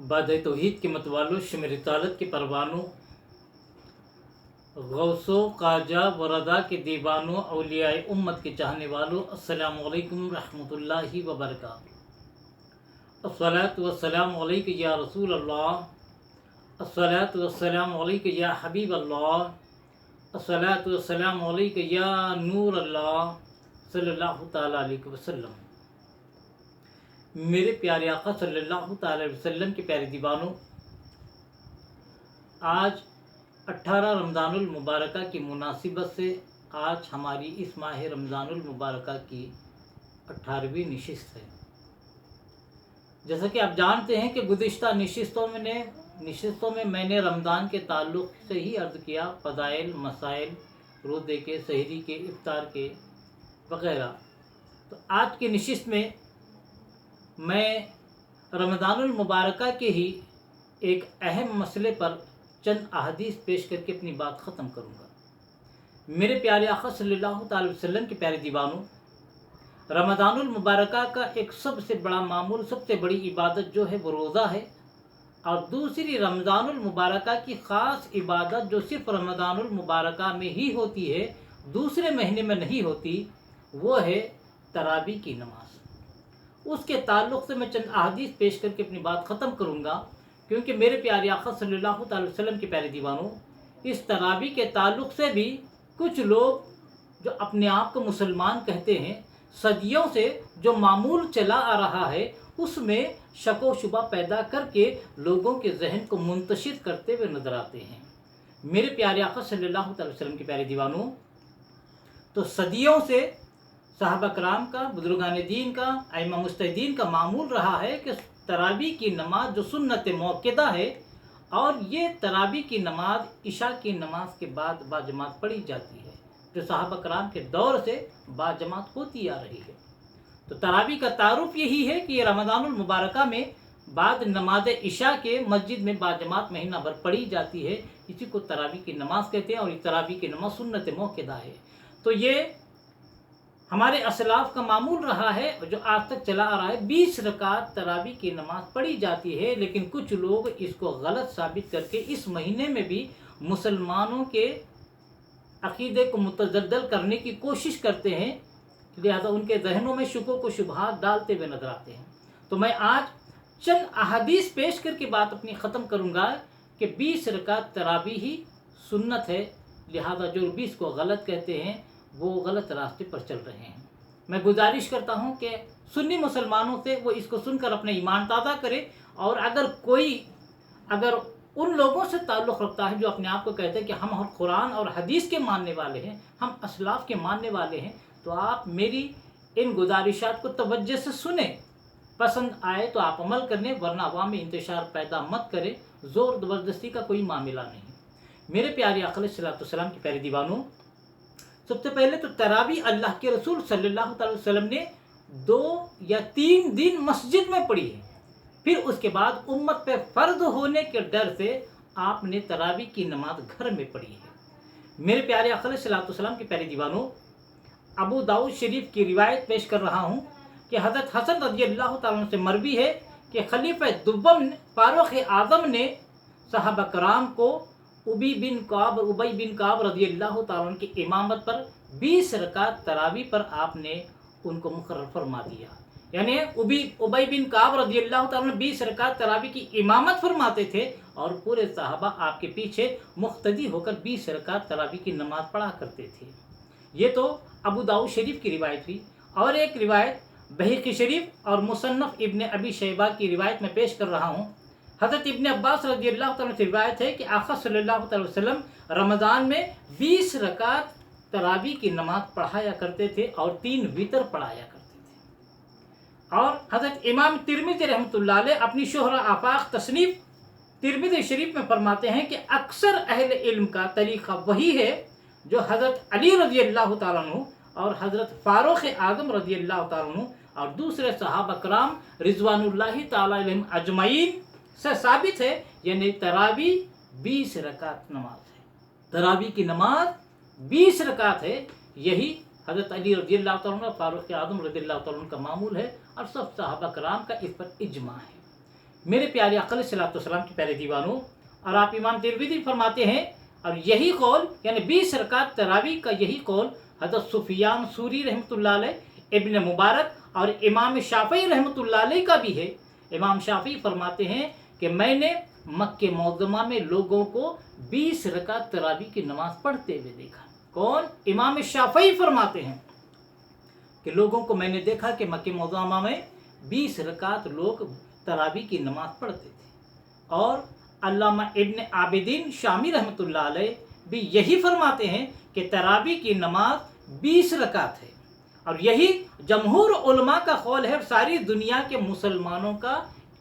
बाद तौहीद के मतवालों, शम रिसालत के परवानों, गौसो काजा वरदा के दीवानों, औलियाए उम्मत के चाहने वालों, अस्सलामु अलैकुम रहमतुल्लाहि व बरकातुहू। अस्सलातु वस्सलामु अलैका या रसूल अल्लाह, अस्सलातु वस्सलामु अलैका या हबीब अल्लाह, अस्सलातु वस्सलामु अलैका या नूर अल्लाह सल्लल्लाहु तआला अलैहि वसल्लम। मेरे प्यारे आका सल्लल्लाहु तआला अलैहि वसल्लम के प्यारे दीवानों, आज 18 रमज़ानुल मुबारका की मुनासिबत से आज हमारी इस माह रमज़ानुल मुबारका की 18वीं नशिस्त है। जैसा कि आप जानते हैं कि गुज़िश्ता नशिस्तों में मैंने रमज़ान के ताल्लुक़ से ही अर्ज़ किया, फ़ज़ाइल, मसाइल, रोज़े के, सहरी के, इफ्तार के वगैरह। तो आज की नशिस्त में मैं रमज़ानुल मुबारका के ही एक अहम मसले पर चंद अहादीस पेश करके अपनी बात ख़त्म करूँगा। मेरे प्यारे आका सल्लल्लाहु अलैहि वसल्लम के प्यारे दीवानों, रमज़ानुल मुबारका का एक सबसे बड़ा मामूल, सबसे बड़ी इबादत जो है वो रोज़ा है, और दूसरी रमज़ानुल मुबारका की ख़ास इबादत जो सिर्फ रमज़ानुल मुबारका में ही होती है, दूसरे महीने में नहीं होती, वो है तरावी की नमाज। उसके ताल्लुक़ से मैं चंद अहादीस पेश करके अपनी बात ख़त्म करूँगा, क्योंकि मेरे प्यारे आका सल्लल्लाहु अलैहि वसल्लम के प्यारे दीवानों, इस तरावी के ताल्लुक़ से भी कुछ लोग जो अपने आप को मुसलमान कहते हैं, सदियों से जो मामूल चला आ रहा है उसमें शक व शुबा पैदा करके लोगों के जहन को मुंतशिर करते हुए नजर आते हैं। मेरे प्यारे आका सल्लल्लाहु अलैहि वसल्लम के प्यारे दीवानों, तो सदियों से सहाबा कराम का, बुजुर्गान दीन का, अइम्मा मुज्तहिदीन का मामूल रहा है कि तरावी की नमाज जो सुन्नत मौक़दा है, और ये तरावी की नमाज इशा की नमाज के बाद बाजमात पढ़ी जाती है, जो सहाबा कराम के दौर से बाजमात होती आ रही है। तो तरावी का तारुफ यही है कि ये रमज़ानुल मुबारका में बाद नमाज इशा के मस्जिद में बाजमात महीना भर पढ़ी जाती है, इसी को तरावी की नमाज कहते हैं, और ये तरावी की नमाज सुन्नत मौक़दा है। तो ये हमारे असलाफ का मामूल रहा है, जो आज तक चला आ रहा है। 20 रकात तरावी की नमाज पढ़ी जाती है, लेकिन कुछ लोग इसको गलत साबित करके इस महीने में भी मुसलमानों के अकीदे को मुतज़द्दल करने की कोशिश करते हैं, लिहाजा उनके जहनों में शुकों को शुबहात डालते हुए नजर आते हैं। तो मैं आज चंद अहादीस पेश करके बात अपनी ख़त्म करूँगा कि 20 रकात तरावी ही सुन्नत है, लिहाजा जो 20 को गलत कहते हैं वो गलत रास्ते पर चल रहे हैं। मैं गुजारिश करता हूं कि सुन्नी मुसलमानों से वो इसको सुनकर अपने ईमान ताज़ा करे, और अगर उन लोगों से ताल्लुक़ रखता है जो अपने आप को कहते हैं कि हम कुरान और हदीस के मानने वाले हैं, हम असलाफ के मानने वाले हैं, तो आप मेरी इन गुजारिशात को तवज्जो से सुने, पसंद आए तो आप अमल करने, वरना अवाम में इंतशार पैदा मत करें। ज़ोर ज़बरदस्ती का कोई मामला नहीं। मेरे प्यारे आका सल्लल्लाहु अलैहि वसल्लम के प्यारे दीवानों, सबसे पहले तो तरावी अल्लाह के रसूल सल्लल्लाहु अलैहि वसल्लम ने 2 या 3 दिन मस्जिद में पढ़ी है। फिर उसके बाद उम्मत पे फ़र्ज होने के डर से आपने तरावी की नमाज घर में पढ़ी है। मेरे प्यारे आका सल्लल्लाहु अलैहि वसल्लम के प्यारे दीवानों, अबू दाऊद शरीफ की रिवायत पेश कर रहा हूँ कि हज़रत हसन रज़ियल्लाहु तआला अन्हु से मरवी है कि खलीफा दुव्वम फारूक आज़म ने सहाबा कराम को उबई बिन काब रज़ियल्लाहु तआला अन्हु की इमामत पर 20 रकात तरावी पर आपने उनको मुकर्रर फरमा दिया। यानी उबई बिन काब रज़ियल्लाहु तआला अन्हु 20 रकात तरावी की इमामत फरमाते थे, और पूरे सहाबा आपके पीछे मुख्तदी होकर 20 रकात तरावी की नमाज पढ़ा करते थे। ये तो अबू दाऊद शरीफ की रिवायत हुई। और एक रिवायत बहक़ी शरीफ और मुसन्नफ़ इब्न अबी शैबा की रिवायत में पेश कर रहा हूँ। हज़रत इब्न अब्बास रज़ियल्लाहु तआला से रिवायत है कि आका सल्लल्लाहु अलैहि वसल्लम रमज़ान में 20 रकात तरावी की नमाज पढ़ाया करते थे और 3 वितर पढ़ाया करते थे। और हज़रत इमाम तिरमिज़ी रहमतुल्लाह अलैह अपनी शोहरा आफाक तसनीफ़ तिरमिज़ी शरीफ में फरमाते हैं कि अक्सर अहले इल्म का तरीक़ा वही है जो हज़रत अली रज़ियल्लाहु तआला अन्हु और हज़रत फ़ारूक आज़म रज़ियल्लाहु तआला अन्हु और दूसरे सहाबा कराम रिज़वानुल्लाहि तआला अलैहिम अजमईन से साबित है। यानी तरावी 20 रकात नमाज है, तरावी की नमाज 20 रकात है, यही हज़रत अली रज़ी अल्लाह तआला अन्हु, फारूक आज़म रज़ी अल्लाह तआला अन्हु का मामूल है और सब सहाबा कराम का इस पर इज्मा है। मेरे प्यारे आका अलैहिस्सलातु वस्सलाम के प्यारे दीवानों, और आप इमाम तिरमिज़ी फरमाते हैं, और यही कौल यानी 20 रकात तरावी का यही कौल हज़रत सुफियान सूरी रहमतुल्लाह अलैह, इब्न मुबारक और इमाम शाफ़ी रहमतुल्लाह अलैह का भी है। इमाम शाफ़ी फरमाते हैं कि मैंने मक्के मुअज़्ज़मा में लोगों को 20 रकात तरावी की नमाज पढ़ते हुए देखा। कौन? इमाम शाफ़ी फरमाते हैं कि लोगों को मैंने देखा कि मक्के मुअज़्ज़मा में 20 रकात लोग तरावी की नमाज पढ़ते थे। और अल्लामा इब्न आबिदीन शामी रहमतुल्लाह अलैह भी यही फरमाते हैं कि तरावी की नमाज 20 रकात है, और यही जमहूर उलमा का कौल है। सारी दुनिया के मुसलमानों का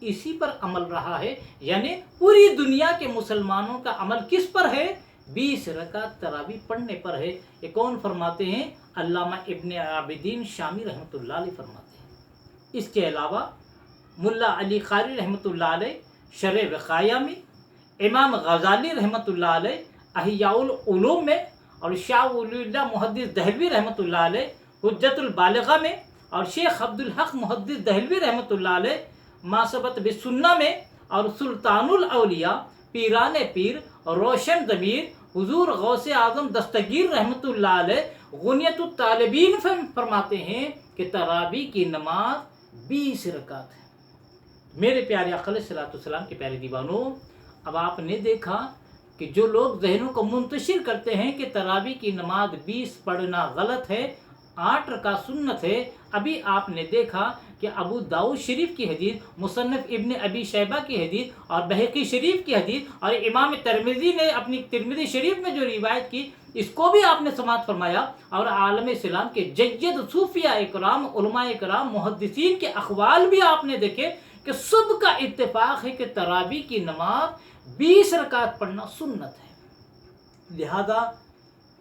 इसी पर अमल रहा है, यानी पूरी दुनिया के मुसलमानों का अमल किस पर है? 20 रकात तरावी पढ़ने पर है। ये कौन फरमाते हैं? अल्लामा इब्न आबिदीन शामी रहमतुल्लाह अलैह फरमाते हैं। इसके अलावा मुल्ला अली कारी रहमतुल्लाह अलैह शरह वक़ाया में, इमाम गज़ाली रहमतुल्लाह अलैह अहियाउल उलूम में, और शाह वलीउल्लाह मुहद्दिस दहलवी रहमतुल्लाह अलैह हुज्जतुल बालिग़ा में, और शेख अब्दुल हक मुहद्दिस दहलवी रहमतुल्लाह अलैह मासबत बिस्सुन्ना में, और सुल्तानुल औलिया पीराने पीर रोशन ज़मीर हुजूर गौसे आज़म दस्तगीर रहमतुल्लाह अलैह गुनियतुत तालिबीन फरमाते हैं कि तरावी की नमाज 20 रकात है। मेरे प्यारे आका अलैहिस्सलातु वस्सलाम के प्यारे दीवानों, अब आपने देखा कि जो लोग जहनों को मुंतशिर करते हैं कि तरावी की नमाज 20 पढ़ना गलत है, 8 रकात सुन्नत है। अभी आपने देखा कि अबू दाऊद शरीफ की हदीस, मुसन्नफ इब्न अबी शैबा की हदीस और बहकी शरीफ की हदीस, और इमाम तिरमिज़ी ने अपनी तिरमिज़ी शरीफ में जो रिवायत की, इसको भी आपने समाअत फरमाया। और आलम इस्लाम के जय्यद सूफिया इकराम, उलमा इकराम, मुहद्दिसीन के अक़वाल भी आपने देखे कि सब का इत्तेफाक है कि तरावी की नमाज 20 रकात पढ़ना सुन्नत है। लिहाजा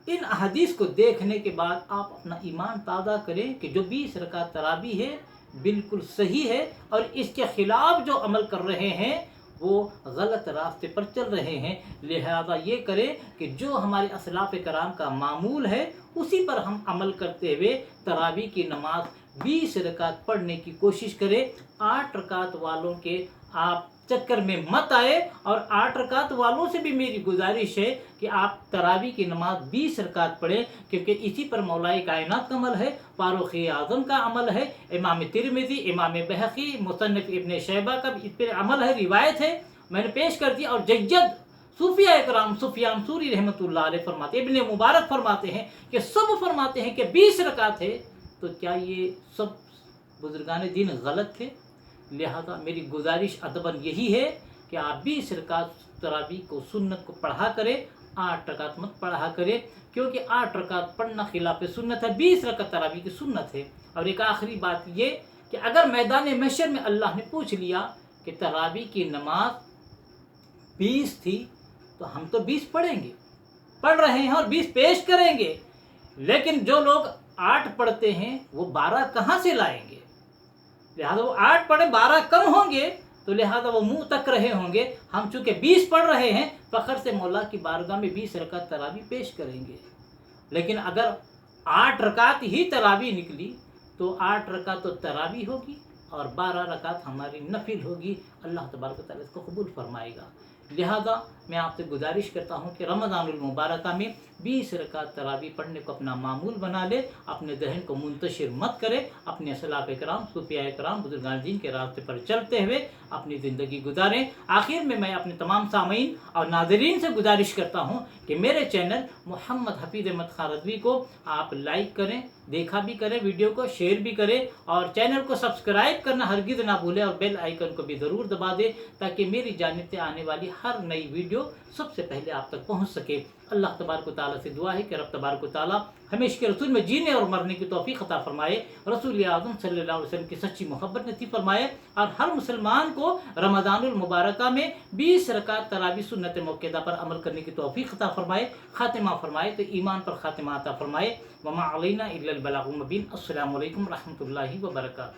इन अहदीस को देखने के बाद आप अपना ईमान ताज़ा करें कि जो 20 रकात तरावी है बिल्कुल सही है, और इसके ख़िलाफ़ जो अमल कर रहे हैं वो गलत रास्ते पर चल रहे हैं। लिहाजा ये करें कि जो हमारे असलाफ़ कराम का मामूल है उसी पर हम अमल करते हुए तरावी की नमाज 20 रकात पढ़ने की कोशिश करें। 8 रकात वालों के आप चक्कर में मत आए, और 8 रकात वालों से भी मेरी गुजारिश है कि आप तरावी की नमाज 20 रकात पढ़ें, क्योंकि इसी पर मौलाए कायनात का अमल है, फारूक आज़म का अमल है, इमाम तिरमिज़ी, इमाम बहकी, मुसन्नफ इब्न शैबा का भी इस पर अमल है, रिवायत है, मैंने पेश कर दी। और जय्यद सूफिया इकराम सुफियान सूरी रहमतुल्लाह अलैह फरमाते, इब्न मुबारक फरमाते हैं कि सब फरमाते हैं कि 20 रकात है। तो क्या ये सब बुजुर्गान दीन गलत थे? लिहाजा मेरी गुजारिश अदबन यही है कि आप 20 रकात तरावी को सुन्नत को पढ़ा करें, 8 रकात मत पढ़ा करें, क्योंकि 8 रकात पढ़ना खिलाफ सुन्नत है, 20 रकात तरावी की सुन्नत है। और एक आखिरी बात ये कि अगर मैदान महशर में अल्लाह ने पूछ लिया कि तरावी की नमाज 20 थी, तो हम तो 20 पढ़ेंगे, पढ़ रहे हैं और 20 पेश करेंगे, लेकिन जो लोग 8 पढ़ते हैं वो 12 कहाँ से लाएंगे? लिहाजा वो 8 पढ़े 12 कम होंगे, तो लिहाजा वो मुंह तक रहे होंगे। हम चूँकि 20 पढ़ रहे हैं, फ़ख्र से मौला की बारगाह में 20 रकात तरावी पेश करेंगे। लेकिन अगर 8 रकात ही तरावी निकली तो 8 रकात तो तरावी होगी और 12 रकात हमारी नफिल होगी। अल्लाह तबारक व तआला इसको कबूल फरमाएगा। लिहाजा मैं आपसे गुजारिश करता हूँ कि रमज़ानुल मुबारक में 20 रकात तरावी पढ़ने को अपना मामूल बना ले, अपने जहन को मुंतशिर मत करे, अपने असलाफ़ इकराम, सूफिया इकराम, बुजुर्गान दीन के रास्ते पर चलते हुए अपनी ज़िंदगी गुजारें। आखिर में मैं अपने तमाम सामीन और नाज़रीन से गुजारिश करता हूँ कि मेरे चैनल मोहम्मद हफीज़ अहमद खान रज़वी को आप लाइक करें, देखा भी करें, वीडियो को शेयर भी करें, और चैनल को सब्सक्राइब करना हरगिज़ ना भूलें, और बेल आइकन को भी ज़रूर दबा दें ताकि मेरी जानिब से आने वाली हर नई वीडियो सबसे पहले आप तक पहुंच सके। अल्लाह तबारक व तआला से दुआ है कि रब तबारक व तआला हमें इश्क़ रसूल में जीने और मरने की तौफ़ीक़ अता फरमाए, रसूल आज़म सल्लल्लाहु अलैहि वसल्लम की सच्ची मोहब्बत नसीब फरमाए, और हर मुसलमान को रमज़ानुल मुबारक में 20 रकात तरावी सुन्नत मौक़ूदा पर अमल करने की तौफ़ीक़ अता फरमाए, ख़ातिमा फरमाए, तो ईमान पर ख़ातिमा अता फरमाए। वमा अलैना इल्लल बलागुल मुबीन। अस्सलामु अलैकुम रहमतुल्लाहि व बरकातुहू।